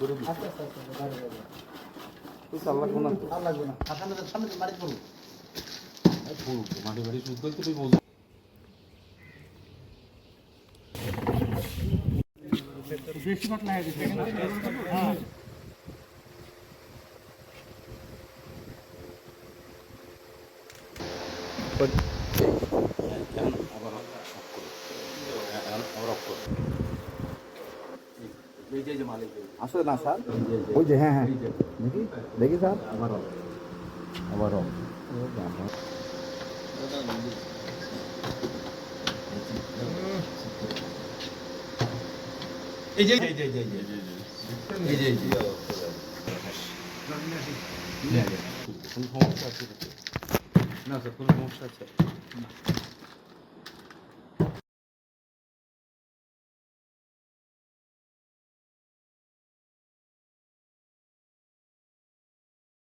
করে দিই। আচ্ছা আচ্ছা আচ্ছা বাইরে বাইরে তুই চাল লাগবো না তো? আর লাগবে না সামনে সামনে বাড়ি করবো মাটি বাড়ি সুদ করতে তুই বলছিস। বেশি মাঠ লাগে দিচ্ছে হ্যাঁ আসলে না স্যার, ওই যে হ্যাঁ হ্যাঁ দেখি দেখি স্যার, আবারও এই যে এই যে এই যে এই যে কোনো সমস্যা আছে? না স্যার, কোনো সমস্যা আছে?